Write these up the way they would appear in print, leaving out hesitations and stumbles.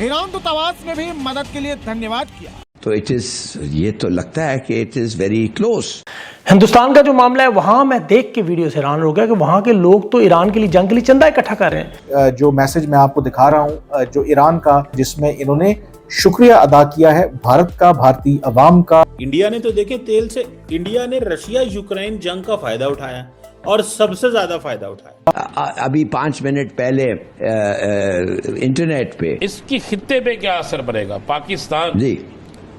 Iran दूतावास ने भी मदद के लिए धन्यवाद किया। तो ये तो लगता है कि it is very close. Hindustan का जो मामला है वहां मैं देख के वीडियो से हैरान हो गया कि वहां के लोग तो ईरान के लिए जंग के लिए चंदा इकट्ठा कर रहे हैं। जो मैसेज मैं आपको दिखा रहा हूं जो ईरान का, जिसमें इन्होंने शुक्रिया अदा किया है भारत का, भारतीय अवाम का। इंडिया ने तो देखे तेल से, इंडिया ने रशिया यूक्रेन जंग का फायदा उठाया और सबसे ज्यादा फायदा उठाया। अभी 5 मिनट पहले इंटरनेट पे इसकी खित्ते पे क्या असर पड़ेगा, पाकिस्तान जी,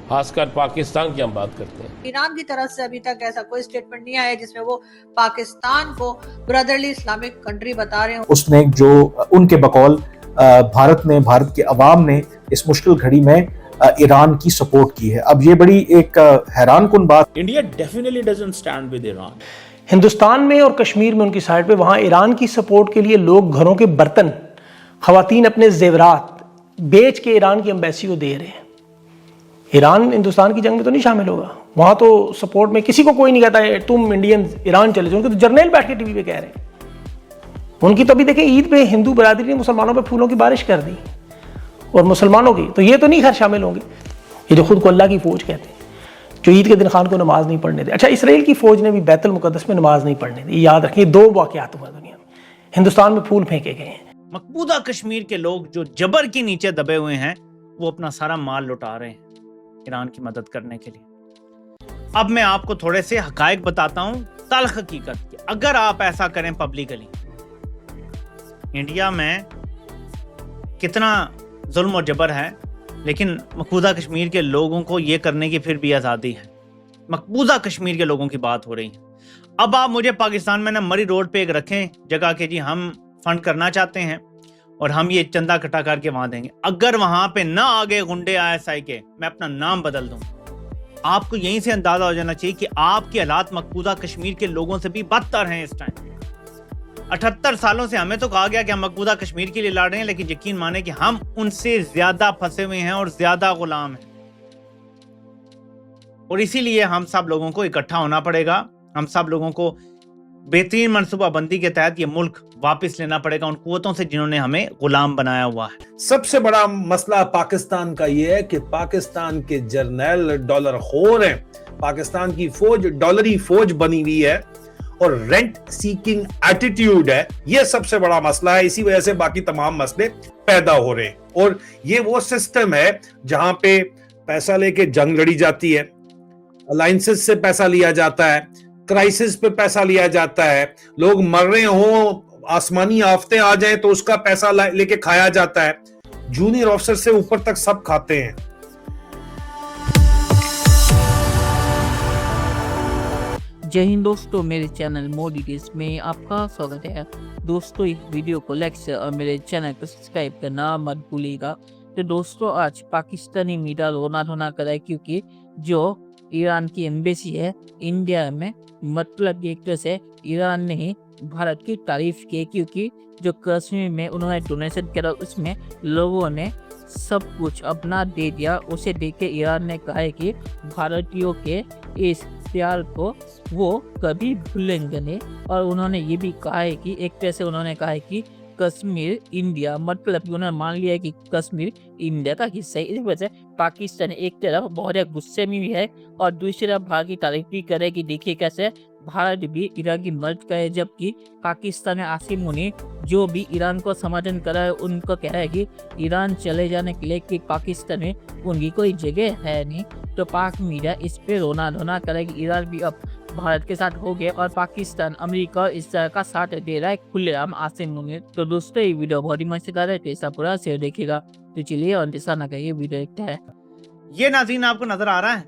खासकर पाकिस्तान की हम बात करते हैं। ईरान की तरफ से अभी तक ऐसा कोई स्टेटमेंट नहीं आया जिसमें वो पाकिस्तान को ब्रदरली इस्लामिक कंट्री बता रहे हो। उसने जो उनके बकौल भारत ने, भारत के अवाम ने इस मुश्किल घड़ी में ईरान की सपोर्ट की है। अब ये बड़ी एक हैरान कुन बात। India definitely doesn't stand with Iran. Hindustan में और कश्मीर में उनकी साइड पे वहां ईरान की सपोर्ट के लिए लोग घरों के बर्तन, खवातीन अपने जेवरात बेच के ईरान की एम्बेसी को दे रहे हैं। ईरान हिंदुस्तान की जंग में तो नहीं शामिल होगा, वहां तो सपोर्ट में किसी को कोई नहीं कहता है तुम इंडियन ईरान चले जाओ। उनके तो जर्नल बैठ के टीवी पे कह रहे हैं। उनकी तो अभी देखें ईद पे हिंदू बरादरी ने मुसलमानों पे फूलों की बारिश कर दी और मुसलमानों की तो ये तो नहीं खैर शामिल होंगे। ये जो खुद को अल्लाह की फौज कहते हैं, जो ईद के दिन खान को नमाज नहीं पढ़ने दे। अच्छा, इसराइल की फौज ने भी बैतुल मुकद्दस में नमाज नहीं पढ़ने दी। याद रखिए, 2 वाक़यात हुए दुनिया में, हिंदुस्तान में फूल फेंके गए हैं। मकबूजा कश्मीर के लोग जो जबर के नीचे दबे हुए हैं वो अपना सारा माल लुटा रहे हैं ईरान की मदद करने के लिए। अब मैं आपको थोड़े से हकायक बताता हूं, तल्ख हकीकत की। अगर आप ऐसा करें पब्लिकली, इंडिया में कितना जुल्म और जबर है, लेकिन मकबूजा कश्मीर के लोगों को ये करने की फिर भी आज़ादी है। मकबूजा कश्मीर के लोगों की बात हो रही है। अब आप मुझे पाकिस्तान में ना मरी रोड पे एक रखें जगह के, जी हम फंड करना चाहते हैं और हम ये चंदा इकट्ठा करके वहां देंगे। अगर वहां पे ना आगे गुंडे ISI के, मैं अपना नाम बदल दूं। आपको यहीं से अंदाजा हो जाना चाहिए कि आपके हालात मकबूजा कश्मीर के लोगों से भी बदतर हैं इस टाइम। 78 सालों से हमें तो कहा गया कि हम मकबूजा कश्मीर के लिए लड़ रहे हैं, लेकिन यकीन माने कि हम उनसे ज्यादा फंसे हुए हैं और ज्यादा गुलाम हैं। और इसीलिए हम सब लोगों को इकट्ठा होना पड़ेगा। हम सब लोगों को बेहतरीन मनसूबाबंदी के तहत ये मुल्क वापस लेना पड़ेगा उन कुव्वतों से जिन्होंने हमें गुलाम बनाया हुआ है। सबसे बड़ा मसला पाकिस्तान का ये है कि पाकिस्तान के जर्नल डॉलर खोर हैं। पाकिस्तान की फौज डॉलरी फौज बनी हुई है और रेंट सीकिंग एटीट्यूड है। ये सबसे बड़ा मसला है। इसी वजह से बाकी तमाम मसले पैदा हो रहे हैं। और ये वो सिस्टम है जहां पे पैसा लेके जंग लड़ी जाती है, अलायंसेस से पैसा लिया जाता है, क्राइसिस पे पैसा लिया जाता है, लोग मर रहे हो, आसमानी आफतें आ जाएं तो उसका पैसा लेके खाया जाता है। जूनियर ऑफिसर से ऊपर तक सब खाते हैं। जय हिंद दोस्तों, मेरे चैनल मोर डिटेल्स में आपका स्वागत है। दोस्तों, इस वीडियो को लाइक शेयर और मेरे चैनल को सब्सक्राइब करना मत भूलिएगा। तो दोस्तों, आज पाकिस्तानी मीडिया रोना धोना कर रहा है क्योंकि जो ईरान की एम्बेसी है इंडिया में, मतलब एक तरह से ईरान ने ही भारत की तारीफ की, क्योंकि जो कश्मीर में उन्होंने डोनेशन करा उसमें लोगों ने सब कुछ अपना दे दिया। उसे देख के ईरान ने कहा है कि भारतीयों के इस प्यार को वो कभी भूलेंगे नहीं। और उन्होंने ये भी कहा है कि एक तरह से उन्होंने कहा है कि कश्मीर इंडिया, मतलब उन्होंने मान लिया है कि कश्मीर इंडिया का हिस्सा है। इस वजह से पाकिस्तान एक तरफ बहुत गुस्से में भी है और दूसरी तरफ भारत की तारीफ भी करे कि देखिए कैसे भारत भी ईरान की मदद करे। जबकि पाकिस्तान में आसिम मुनी जो भी ईरान को समर्थन कर रहा है, उनको कह रहा है कि ईरान चले जाने के लिए कि पाकिस्तान में उनकी कोई जगह है नहीं। तो पाक मीडिया इस पे रोना धोना करे कि ईरान भी अब भारत के साथ हो गया और पाकिस्तान अमेरिका इस तरह का साथ दे रहा है खुलेआम आसिम मुनी। तो दोस्तों, ये वीडियो बहुत ही मजेदार है, तो ऐसा पूरा शेयर देखिएगा। तो चलिए और ऐसा ना करिए, वीडियो देखते हैं। ये नाज़रीन आपको नजर आ रहा है,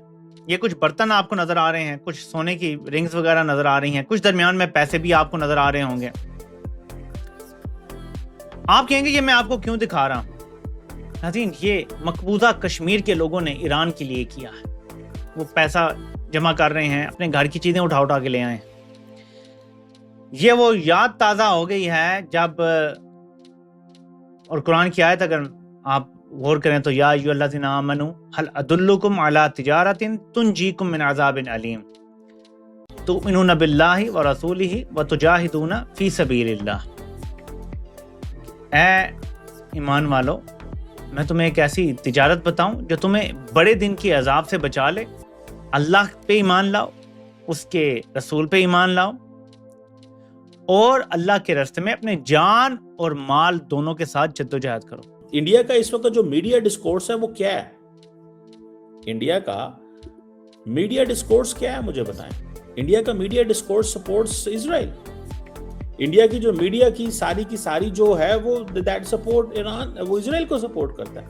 ये कुछ बर्तन आपको नजर आ रहे हैं, कुछ सोने की रिंग्स वगैरह नजर आ रही हैं, कुछ दरमियान में पैसे भी आपको नजर आ रहे होंगे। आप कहेंगे ये मैं आपको क्यों दिखा रहा हूं। नाज़रीन, ये मकबूजा कश्मीर के लोगों ने ईरान के लिए किया है। वो पैसा जमा कर रहे हैं, अपने घर की चीजें उठा उठा के ले आए। ये वो याद ताज़ा हो गई है जब, और कुरान की आयत अगर आप गौर करें तो, या अय्युहल्लज़ीना आमनू हल अदुल्लुकुम अला तिजारतिन तुनजीकुम मिन अज़ाबिन अलीम तुमिनूना बिल्लाहि व रसूलिहि व तुजाहिदूना फी सबीलिल्लाह। ऐ ईमान वालो, मैं तुम्हें एक ऐसी तिजारत बताऊं जो तुम्हें बड़े दिन की अजाब से बचा ले। अल्लाह पे ईमान लाओ, उसके रसूल पे ईमान लाओ और अल्लाह के रास्ते में अपने जान और माल दोनों के साथ जद्दोजहद करो। इंडिया का इस वक्त जो मीडिया डिस्कोर्स है वो क्या है? इंडिया का मीडिया डिस्कोर्स क्या है, मुझे बताएं। इंडिया का media discourse supports Israel. India की जो मीडिया की सारी जो है वो दैट सपोर्ट ईरान, वो इजराइल को सपोर्ट करता है।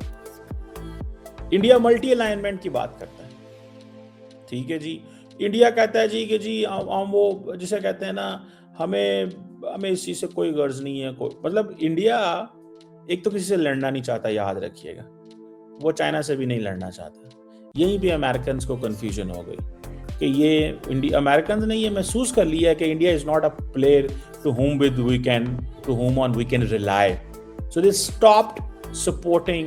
इंडिया मल्टी अलाइनमेंट की बात करता है, ठीक है जी। इंडिया कहता है जी कि जी हम वो जिसे कहते हैं ना, हमें इस चीज से कोई गर्ज नहीं है, कोई मतलब इंडिया एक तो किसी से लड़ना नहीं चाहता, याद रखिएगा। वो चाइना से भी नहीं लड़ना चाहता। यहीं पे अमेरिकन को कंफ्यूजन हो गई कि ये अमेरिकन ने ये महसूस कर लिया है कि India is not a player to whom we can rely. So they stopped supporting,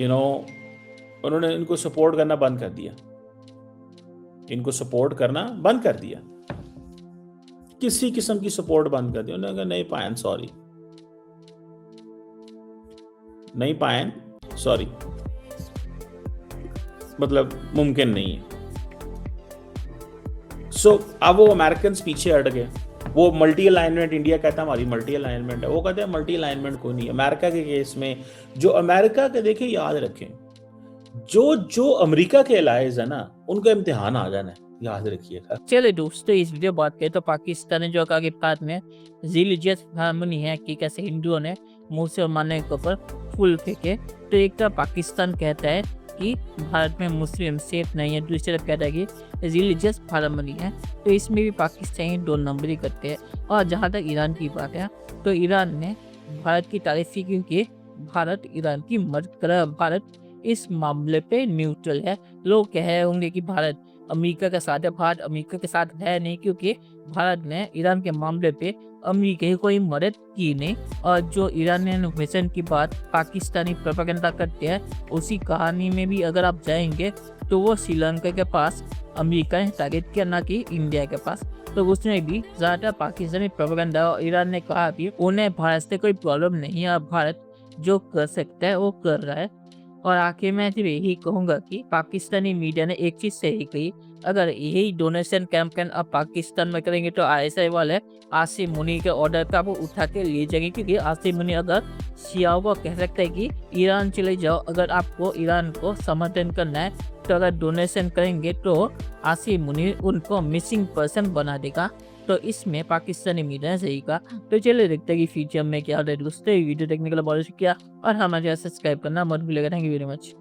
उन्होंने इनको सपोर्ट करना बंद कर दिया। किसी किस्म की सपोर्ट बंद कर दी। उन्होंने कहा नहीं पायन सॉरी, मतलब मुमकिन नहीं है। अब वो अमेरिकन पीछे हट गए। वो मल्टी अलाइनमेंट, इंडिया कहता है हमारी मल्टी अलाइनमेंट है, वो कहते हैं मल्टी अलाइनमेंट कोई नहीं। अमेरिका के केस में जो अमेरिका के, देखिए याद रखें, जो अमेरिका के अलाइज है ना, उनका इम्तिहान आ जाना है, याद रखिएगा। चलिए दोस्तों, इस वीडियो बात करें तो पाकिस्तान ने जो आगे बात में रिलीजियस हार्मनी है कि कैसे हिंदुओं ने मुसलमानों के ऊपर फूल फेंके। तो एक तरफ पाकिस्तान कहता है कि भारत में मुस्लिम सेफ नहीं है, दूसरी तरफ कहता है कि रिलीजियस हार्मनी है। तो इसमें भी पाकिस्तानी 2 नंबरी करते हैं। और जहाँ तक ईरान की बात है तो ईरान ने भारत की तारीफ की क्योंकि भारत ईरान की मदद कर रहा है। भारत इस मामले पे न्यूट्रल है। लोग कह रहे होंगे कि भारत अमेरिका के साथ है, भारत अमेरिका के साथ है नहीं, क्योंकि भारत ने ईरान के मामले पे अमेरिका की कोई मदद की नहीं। और जो ईरानियन इन्वेजन की बात पाकिस्तानी प्रोपेगेंडा करते हैं, उसी कहानी में भी अगर आप जाएंगे तो वो श्रीलंका के पास अमेरिका ने टारगेट किया, ना कि इंडिया के पास। तो उसने भी ज़्यादा पाकिस्तानी प्रोपेगेंडा, और ईरान ने कहा कि उन्हें भारत से कोई प्रॉब्लम नहीं है, भारत जो कर सकता है वो कर रहा है। और आखिर में सिर्फ यही कहूँगा कि पाकिस्तानी मीडिया ने एक चीज़ सही कही, अगर यही डोनेशन कैंपेन अब पाकिस्तान में करेंगे तो ISI वाले आसिम मुनी के ऑर्डर का वो उठा के ले जाएंगे। क्योंकि आसिम मुनी अगर शियाओं को कह सकता है कि ईरान चले जाओ, अगर आपको ईरान को समर्थन करना है तो अगर डोनेशन करेंगे तो आसिम मुनी उनको मिसिंग पर्सन बना देगा। तो इसमें पाकिस्तानी मीडिया ने सही कहा। तो चलिए देखते हैं कि फ्यूचर में क्या होता है। दोस्तों वीडियो देखने के लिए बहुत शुक्रिया और हमारे सब्सक्राइब करना मत भूलिएगा। Thank you very much.